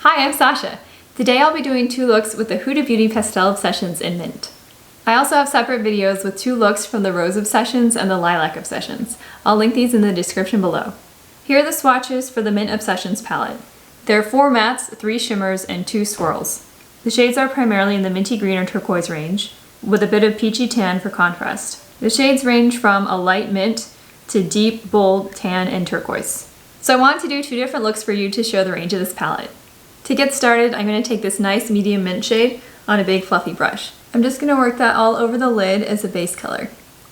Hi, I'm Sasha. Today I'll be doing two looks with the Huda Beauty Pastel Obsessions in Mint. I also have separate videos with two looks from the Rose Obsessions and the Lilac Obsessions. I'll link these in the description below. Here are the swatches for the Mint Obsessions palette. There are 4 mattes, 3 shimmers, and 2 swirls. The shades are primarily in the minty green or turquoise range, with a bit of peachy tan for contrast. The shades range from a light mint to deep, bold tan and turquoise. So I wanted to do 2 different looks for you to show the range of this palette. To get started, I'm going to take this nice medium mint shade on a big fluffy brush. I'm just going to work that all over the lid as a base color.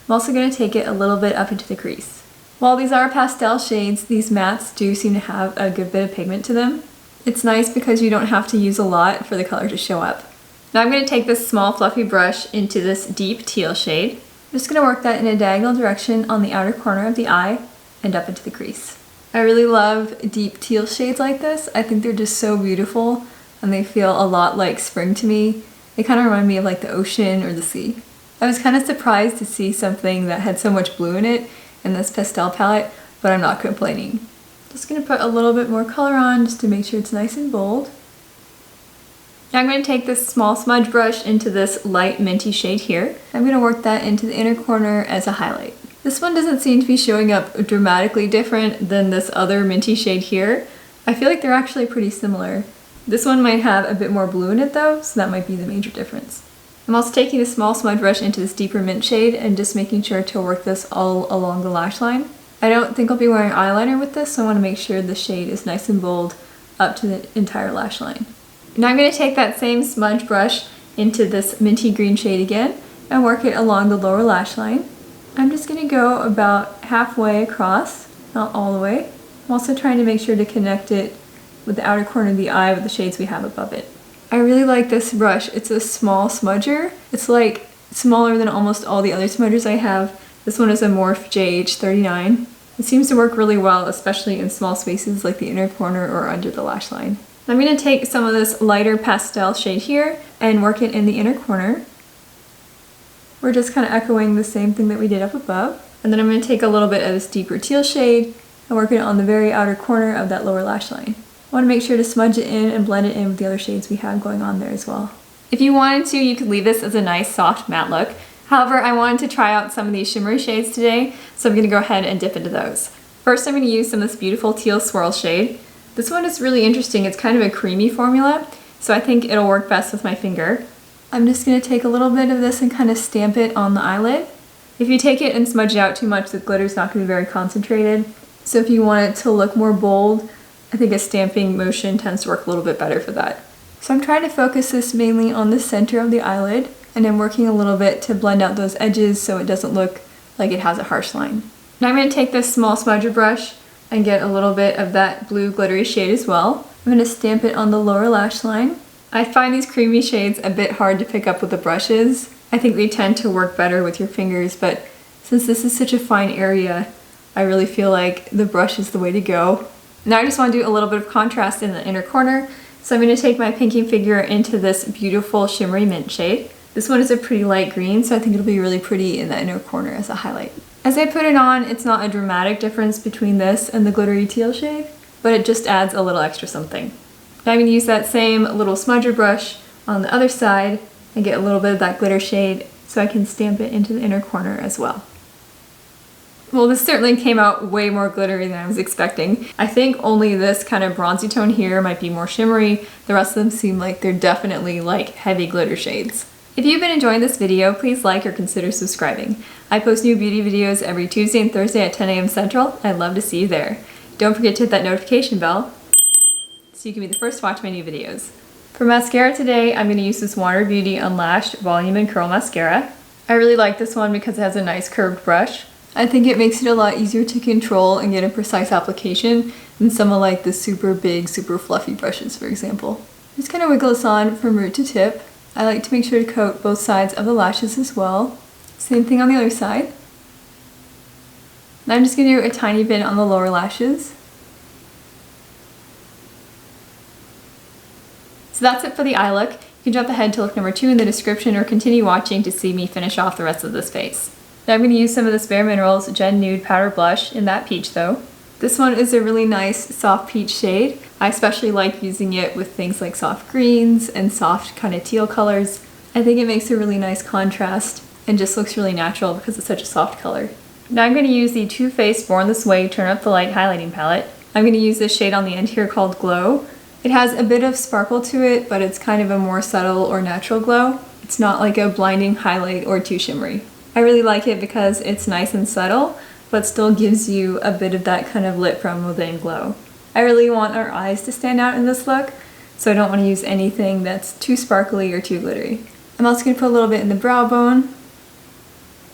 I'm also going to take it a little bit up into the crease. While these are pastel shades, these mattes do seem to have a good bit of pigment to them. It's nice because you don't have to use a lot for the color to show up. Now I'm going to take this small fluffy brush into this deep teal shade. I'm just going to work that in a diagonal direction on the outer corner of the eye and up into the crease. I really love deep teal shades like this. I think they're just so beautiful and they feel a lot like spring to me. They kind of remind me of like the ocean or the sea. I was kind of surprised to see something that had so much blue in it in this pastel palette, but I'm not complaining. Just going to put a little bit more color on just to make sure it's nice and bold. Now I'm going to take this small smudge brush into this light minty shade here. I'm going to work that into the inner corner as a highlight. This one doesn't seem to be showing up dramatically different than this other minty shade here. I feel like they're actually pretty similar. This one might have a bit more blue in it though, so that might be the major difference. I'm also taking a small smudge brush into this deeper mint shade and just making sure to work this all along the lash line. I don't think I'll be wearing eyeliner with this, so I want to make sure the shade is nice and bold up to the entire lash line. Now I'm going to take that same smudge brush into this minty green shade again and work it along the lower lash line. I'm just going to go about halfway across, not all the way. I'm also trying to make sure to connect it with the outer corner of the eye with the shades we have above it. I really like this brush. It's a small smudger. It's like smaller than almost all the other smudgers I have. This one is a Morphe JH39. It seems to work really well, especially in small spaces like the inner corner or under the lash line. I'm going to take some of this lighter pastel shade here and work it in the inner corner. We're just kind of echoing the same thing that we did up above. And then I'm going to take a little bit of this deeper teal shade and work it on the very outer corner of that lower lash line. I want to make sure to smudge it in and blend it in with the other shades we have going on there as well. If you wanted to, you could leave this as a nice soft matte look. However, I wanted to try out some of these shimmery shades today, so I'm going to go ahead and dip into those. First, I'm going to use some of this beautiful teal swirl shade. This one is really interesting. It's kind of a creamy formula, so I think it'll work best with my finger. I'm just going to take a little bit of this and kind of stamp it on the eyelid. If you take it and smudge it out too much, the glitter's not going to be very concentrated. So if you want it to look more bold, I think a stamping motion tends to work a little bit better for that. So I'm trying to focus this mainly on the center of the eyelid, and I'm working a little bit to blend out those edges so it doesn't look like it has a harsh line. Now I'm going to take this small smudger brush and get a little bit of that blue glittery shade as well. I'm going to stamp it on the lower lash line. I find these creamy shades a bit hard to pick up with the brushes. I think they tend to work better with your fingers, but since this is such a fine area, I really feel like the brush is the way to go. Now I just want to do a little bit of contrast in the inner corner, so I'm going to take my pinking finger into this beautiful shimmery mint shade. This one is a pretty light green, so I think it'll be really pretty in the inner corner as a highlight. As I put it on, it's not a dramatic difference between this and the glittery teal shade, but it just adds a little extra something. Now I'm going to use that same little smudger brush on the other side and get a little bit of that glitter shade so I can stamp it into the inner corner as well. Well, this certainly came out way more glittery than I was expecting. I think only this kind of bronzy tone here might be more shimmery. The rest of them seem like they're definitely like heavy glitter shades. If you've been enjoying this video, please like or consider subscribing. I post new beauty videos every Tuesday and Thursday at 10 a.m. Central. I'd love to see you there. Don't forget to hit that notification bell so you can be the first to watch my new videos. For mascara today, I'm going to use this Water Beauty Unlashed Volume and Curl Mascara. I really like this one because it has a nice curved brush. I think it makes it a lot easier to control and get a precise application than some of like the super big, super fluffy brushes, for example. Just kind of wiggle this on from root to tip. I like to make sure to coat both sides of the lashes as well. Same thing on the other side. Now I'm just going to do a tiny bit on the lower lashes. So that's it for the eye look. You can jump ahead to look number 2 in the description or continue watching to see me finish off the rest of this face. Now I'm going to use some of this Bare Minerals Gen Nude Powder Blush in that peach though. This one is a really nice soft peach shade. I especially like using it with things like soft greens and soft kind of teal colors. I think it makes a really nice contrast and just looks really natural because it's such a soft color. Now I'm going to use the Too Faced Born This Way Turn Up the Light highlighting palette. I'm going to use this shade on the end here called Glow. It has a bit of sparkle to it, but it's kind of a more subtle or natural glow. It's not like a blinding highlight or too shimmery. I really like it because it's nice and subtle, but still gives you a bit of that kind of lit from within glow. I really want our eyes to stand out in this look, so I don't want to use anything that's too sparkly or too glittery. I'm also going to put a little bit in the brow bone,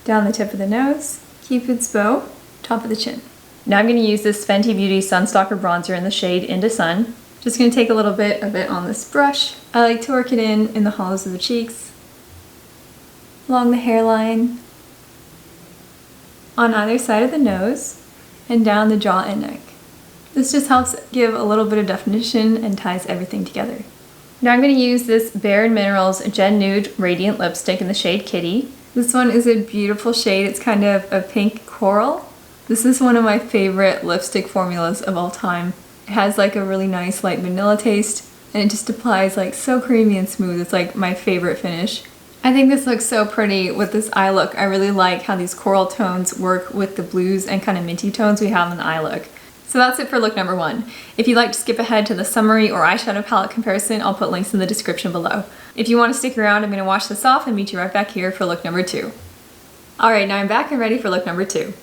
down the tip of the nose, Cupid's bow, top of the chin. Now I'm going to use this Fenty Beauty Sunstalker bronzer in the shade Into Sun. Just going to take a little bit of it on this brush. I like to work it in the hollows of the cheeks, along the hairline, on either side of the nose, and down the jaw and neck. This just helps give a little bit of definition and ties everything together. Now I'm going to use this Bare Minerals Gen Nude Radiant Lipstick in the shade Kitty. This one is a beautiful shade. It's kind of a pink coral. This is one of my favorite lipstick formulas of all time. It has like a really nice light vanilla taste, and it just applies like so creamy and smooth. It's like my favorite finish. I think this looks so pretty with this eye look. I really like how these coral tones work with the blues and kind of minty tones we have in the eye look. So that's it for look number 1. If you'd like to skip ahead to the summary or eyeshadow palette comparison, I'll put links in the description below. If you want to stick around, I'm going to wash this off and meet you right back here for look number 2. Alright, now I'm back and ready for look number 2.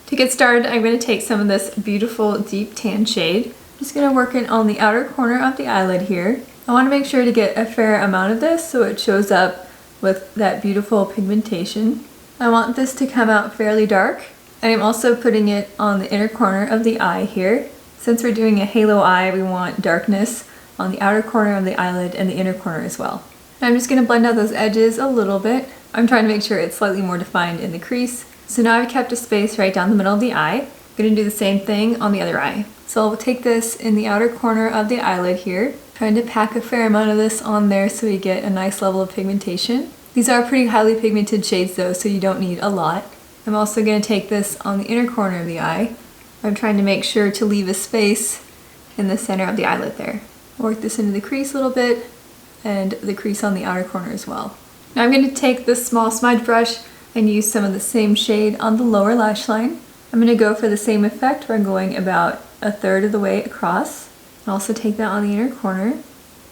To get started, I'm going to take some of this beautiful deep tan shade. I'm just going to work it on the outer corner of the eyelid here. I want to make sure to get a fair amount of this so it shows up with that beautiful pigmentation. I want this to come out fairly dark, and I'm also putting it on the inner corner of the eye here. Since we're doing a halo eye, we want darkness on the outer corner of the eyelid and the inner corner as well. And I'm just going to blend out those edges a little bit. I'm trying to make sure it's slightly more defined in the crease. So now I've kept a space right down the middle of the eye. I'm going to do the same thing on the other eye. So I'll take this in the outer corner of the eyelid here, trying to pack a fair amount of this on there so we get a nice level of pigmentation. These are pretty highly pigmented shades though, so you don't need a lot. I'm also going to take this on the inner corner of the eye. I'm trying to make sure to leave a space in the center of the eyelid there. Work this into the crease a little bit and the crease on the outer corner as well. Now I'm going to take this small smudge brush and use some of the same shade on the lower lash line. I'm going to go for the same effect where I'm going about 1/3 of the way across. I'll also take that on the inner corner.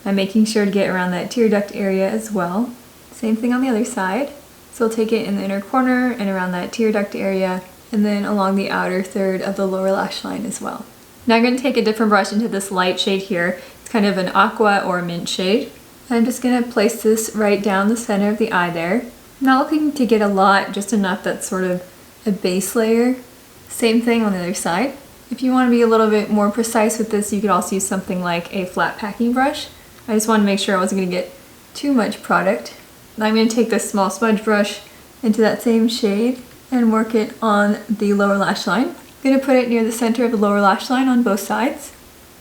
I'm making sure to get around that tear duct area as well. Same thing on the other side. So I'll take it in the inner corner and around that tear duct area, and then along the outer third of the lower lash line as well. Now I'm going to take a different brush into this light shade here. It's kind of an aqua or mint shade. I'm just going to place this right down the center of the eye there. I'm not looking to get a lot, just enough that's sort of a base layer. Same thing on the other side. If you want to be a little bit more precise with this, you could also use something like a flat packing brush. I just wanted to make sure I wasn't going to get too much product. Now I'm going to take this small smudge brush into that same shade and work it on the lower lash line. I'm going to put it near the center of the lower lash line on both sides.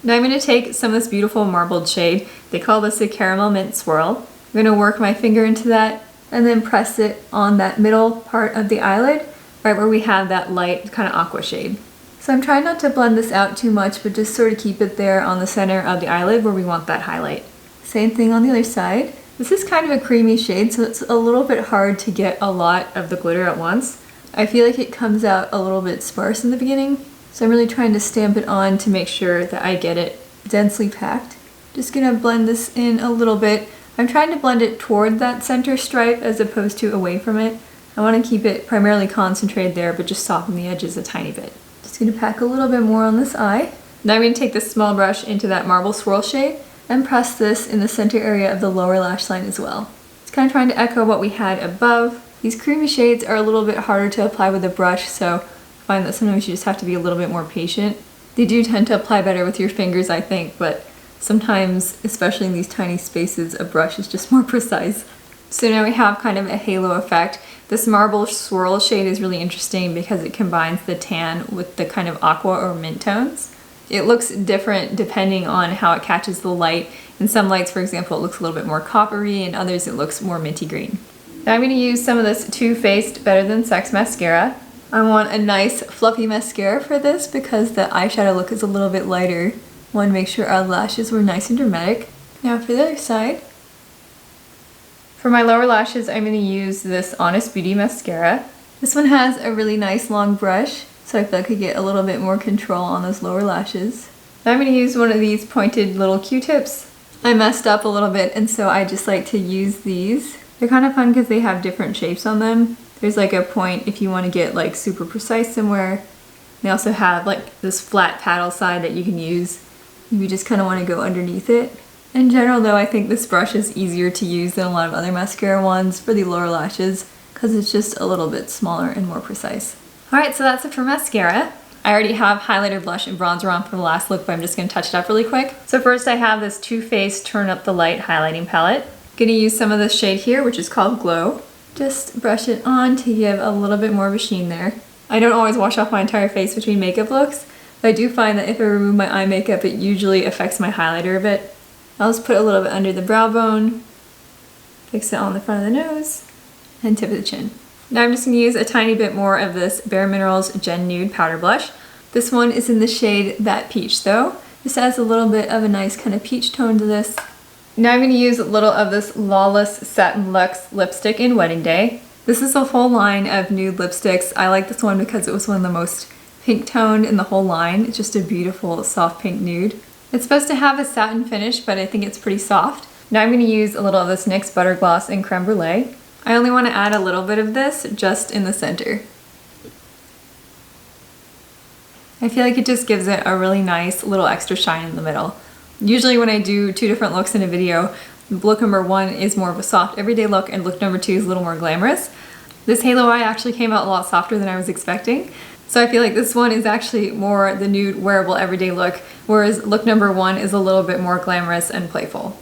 Now I'm going to take some of this beautiful marbled shade. They call this a caramel mint swirl. I'm going to work my finger into that and then press it on that middle part of the eyelid, right where we have that light kind of aqua shade. So I'm trying not to blend this out too much, but just sort of keep it there on the center of the eyelid where we want that highlight. Same thing on the other side. This is kind of a creamy shade, so it's a little bit hard to get a lot of the glitter at once. I feel like it comes out a little bit sparse in the beginning, so I'm really trying to stamp it on to make sure that I get it densely packed. Just gonna blend this in a little bit. I'm trying to blend it toward that center stripe as opposed to away from it. I want to keep it primarily concentrated there, but just soften the edges a tiny bit. Just gonna pack a little bit more on this eye. Now I'm gonna take this small brush into that marble swirl shade and press this in the center area of the lower lash line as well. It's kind of trying to echo what we had above. These creamy shades are a little bit harder to apply with a brush, so I find that sometimes you just have to be a little bit more patient. They do tend to apply better with your fingers, I think, but sometimes, especially in these tiny spaces, a brush is just more precise. So now we have kind of a halo effect. This marble swirl shade is really interesting because it combines the tan with the kind of aqua or mint tones. It looks different depending on how it catches the light. In some lights, for example, it looks a little bit more coppery, and others it looks more minty green. Now I'm going to use some of this Too Faced Better Than Sex mascara. I want a nice fluffy mascara for this because the eyeshadow look is a little bit lighter. Want to make sure our lashes were nice and dramatic. Now for the other side. For my lower lashes, I'm going to use this Honest Beauty mascara. This one has a really nice long brush, so I feel like I get a little bit more control on those lower lashes. Now I'm going to use one of these pointed little Q-tips. I messed up a little bit, and so I just like to use these. They're kind of fun because they have different shapes on them. There's like a point if you want to get like super precise somewhere. They also have like this flat paddle side that you can use if you just kind of want to go underneath it. In general though, I think this brush is easier to use than a lot of other mascara ones for the lower lashes because it's just a little bit smaller and more precise. Alright, so that's it for mascara. I already have highlighter, blush, and bronzer on for the last look, but I'm just going to touch it up really quick. So first I have this Too Faced Turn Up the Light highlighting palette. Going to use some of this shade here, which is called Glow. Just brush it on to give a little bit more of a sheen there. I don't always wash off my entire face between makeup looks, but I do find that if I remove my eye makeup, it usually affects my highlighter a bit. I'll just put a little bit under the brow bone, fix it on the front of the nose, and tip of the chin. Now I'm just going to use a tiny bit more of this Bare Minerals Gen Nude Powder Blush. This one is in the shade That Peach though. This adds a little bit of a nice kind of peach tone to this. Now I'm going to use a little of this Lawless Satin Luxe lipstick in Wedding Day. This is a whole line of nude lipsticks. I like this one because it was one of the most pink toned in the whole line. It's just a beautiful soft pink nude. It's supposed to have a satin finish, but I think it's pretty soft. Now I'm going to use a little of this NYX Butter Gloss in Creme Brulee. I only want to add a little bit of this just in the center. I feel like it just gives it a really nice little extra shine in the middle. Usually when I do two different looks in a video, look number one is more of a soft everyday look and look number two is a little more glamorous. This halo eye actually came out a lot softer than I was expecting. So I feel like this one is actually more the nude wearable everyday look, whereas look number one is a little bit more glamorous and playful.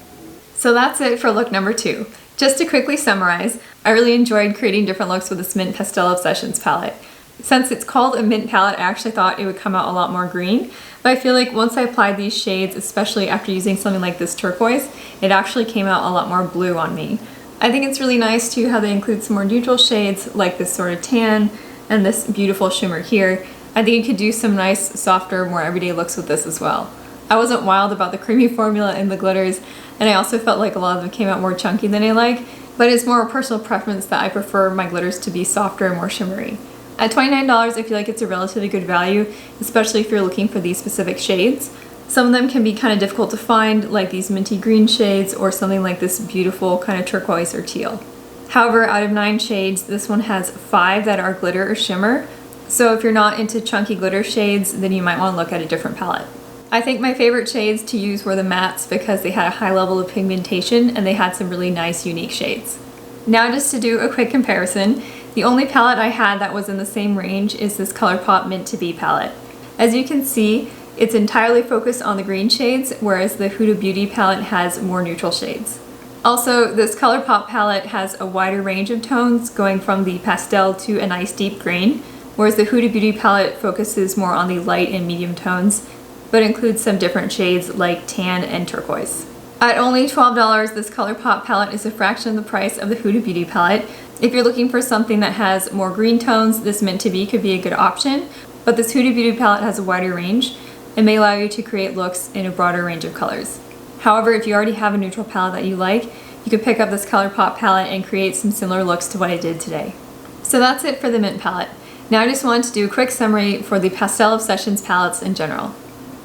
So that's it for look number two. Just to quickly summarize, I really enjoyed creating different looks with this Mint Pastel Obsessions palette. Since it's called a mint palette, I actually thought it would come out a lot more green, but I feel like once I applied these shades, especially after using something like this turquoise, it actually came out a lot more blue on me. I think it's really nice too how they include some more neutral shades like this sort of tan and this beautiful shimmer here. I think you could do some nice, softer, more everyday looks with this as well. I wasn't wild about the creamy formula and the glitters, and I also felt like a lot of them came out more chunky than I like, but it's more a personal preference that I prefer my glitters to be softer and more shimmery. At $29, I feel like it's a relatively good value, especially if you're looking for these specific shades. Some of them can be kind of difficult to find, like these minty green shades or something like this beautiful kind of turquoise or teal. However, out of 9 shades, this one has 5 that are glitter or shimmer. So if you're not into chunky glitter shades, then you might want to look at a different palette. I think my favorite shades to use were the mattes because they had a high level of pigmentation and they had some really nice unique shades. Now just to do a quick comparison, the only palette I had that was in the same range is this ColourPop Mint to Be palette. As you can see, it's entirely focused on the green shades, whereas the Huda Beauty palette has more neutral shades. Also, this ColourPop palette has a wider range of tones, going from the pastel to a nice deep green, whereas the Huda Beauty palette focuses more on the light and medium tones, but includes some different shades like tan and turquoise. At only $12, this ColourPop palette is a fraction of the price of the Huda Beauty palette. If you're looking for something that has more green tones, this Mint to Be could be a good option, but this Huda Beauty palette has a wider range and may allow you to create looks in a broader range of colors. However, if you already have a neutral palette that you like, you could pick up this ColourPop palette and create some similar looks to what I did today. So that's it for the Mint palette. Now I just wanted to do a quick summary for the Pastel Obsessions palettes in general.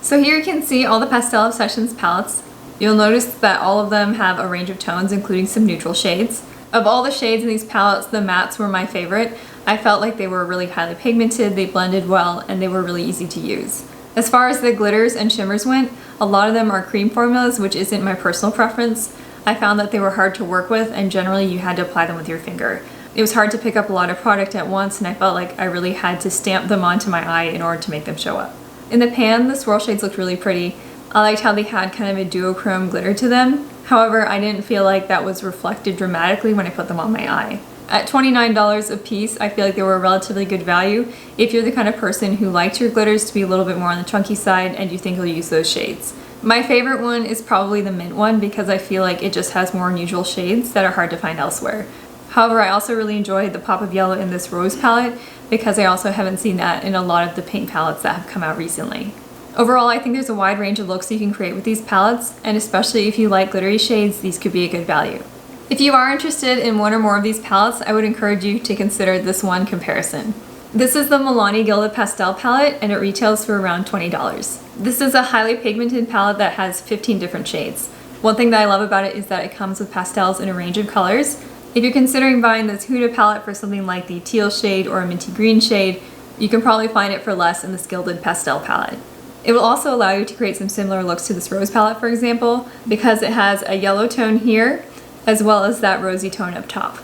So here you can see all the Pastel Obsessions palettes. You'll notice that all of them have a range of tones, including some neutral shades. Of all the shades in these palettes, the mattes were my favorite. I felt like they were really highly pigmented, they blended well, and they were really easy to use. As far as the glitters and shimmers went, a lot of them are cream formulas, which isn't my personal preference. I found that they were hard to work with, and generally you had to apply them with your finger. It was hard to pick up a lot of product at once, and I felt like I really had to stamp them onto my eye in order to make them show up. In the pan, the swirl shades looked really pretty. I liked how they had kind of a duochrome glitter to them. However, I didn't feel like that was reflected dramatically when I put them on my eye. At $29 a piece, I feel like they were a relatively good value if you're the kind of person who likes your glitters to be a little bit more on the chunky side and you think you'll use those shades. My favorite one is probably the mint one because I feel like it just has more unusual shades that are hard to find elsewhere. However, I also really enjoyed the pop of yellow in this rose palette because I also haven't seen that in a lot of the paint palettes that have come out recently. Overall, I think there's a wide range of looks you can create with these palettes, and especially if you like glittery shades, these could be a good value. If you are interested in one or more of these palettes, I would encourage you to consider this one comparison. This is the Milani Gilded Pastel palette, and it retails for around $20. This is a highly pigmented palette that has 15 different shades. One thing that I love about it is that it comes with pastels in a range of colors. If you're considering buying this Huda palette for something like the teal shade or a minty green shade, you can probably find it for less in this Gilded Pastel palette. It will also allow you to create some similar looks to this rose palette, for example, because it has a yellow tone here, as well as that rosy tone up top.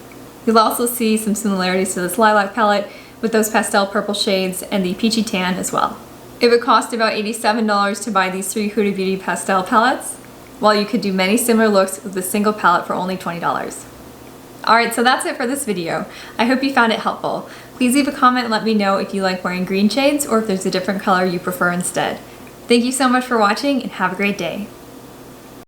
You'll also see some similarities to this lilac palette with those pastel purple shades and the peachy tan as well. It would cost about $87 to buy these 3 Huda Beauty pastel palettes, while you could do many similar looks with a single palette for only $20. Alright, so that's it for this video. I hope you found it helpful. Please leave a comment and let me know if you like wearing green shades or if there's a different color you prefer instead. Thank you so much for watching and have a great day.